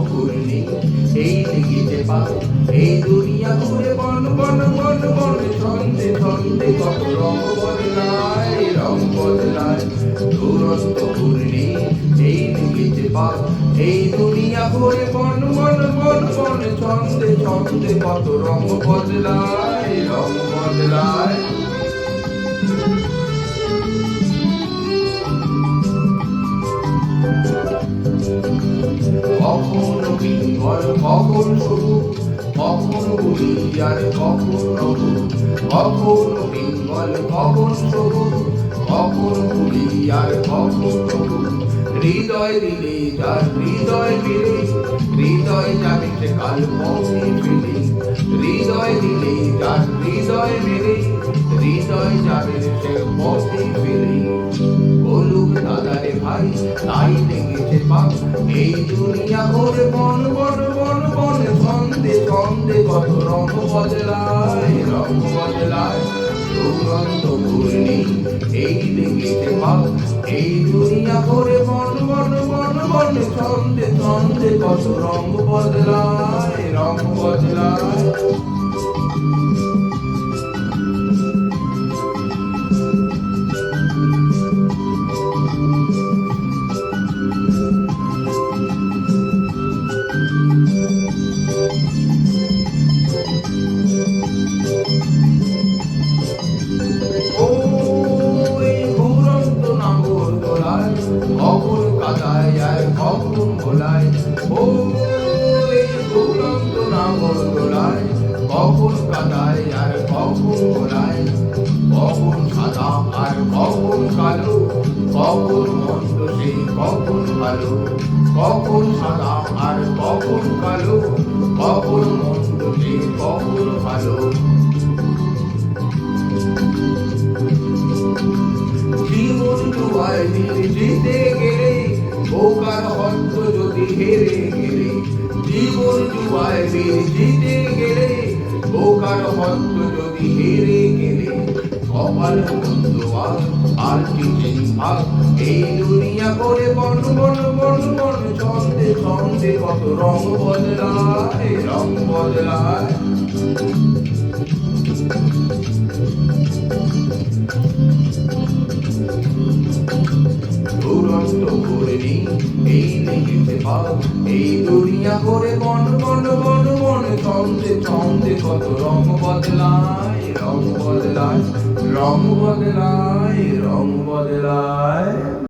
ঘূর্ণি এই লেগেছে পাল এই দুনিয়া ঘুরে বন বন বন বন ছন্দে ছন্দে কত রং বদলায় দুরন্ত ঘূর্ণি এই লেগেছে পাল এই দুনিয়া ঘুরে বন বন বন বন ছন্দে ছন্দে কত রং বদলায় কখনো পিঙ্গল কখন সবুজ কখন গুলি আর কখন নবুজ কখনো পিঙ্গল কখন সবুজ কখন গুলি আর কখন নবুজ হৃদয় দিলে যার হৃদয় মিলে হৃদয় যাবে সে কাল পথে ফেলে হৃদয় দিলে যার হৃদয় মেলে হৃদয় যাবে সে পথে ফেলে বলুক দাদারে ভাই তাই লেগেছে পাক এই দুনিয়া ঘুরে বন বন বন বন ছন্দে ছন্দে কত রং বদলায় দুরন্ত ঘূর্ণি এই লেগেছে পাক এই দুনিয়া ঘুরে বন বন বন বন ছন্দে ছন্দে কত রং বদলায় কখন কাদায় আর কখন ভোলায় ও এই দুরন্ত নাগর দোলায় কখন কাদায় আর কখন ভোলায় কখন সাদা আর কখন কালো কখন মন্দ সে কখন ভালো কখন সাদা আর কখন কালো কখন মন্দ সে কখন ভালো জীবন জুয়ায় জিতে গেলে বোকার হত্য যদি হেরে গেলে জীবন জুয়ায় জিতে গেলে বোকার হত্য যদি হেরে গেলে কপাল মন্দ আর কিছু ভাগ এই দুনিয়া করে বন বন বন বন ছন্দে ছন্দে কত রং বদলায় দুরন্ত ঘূর্ণি এই লেগেছে পাল এই দুনিয়া করে বন বন বন বন ছন্দে ছন্দে কত রং বদলায়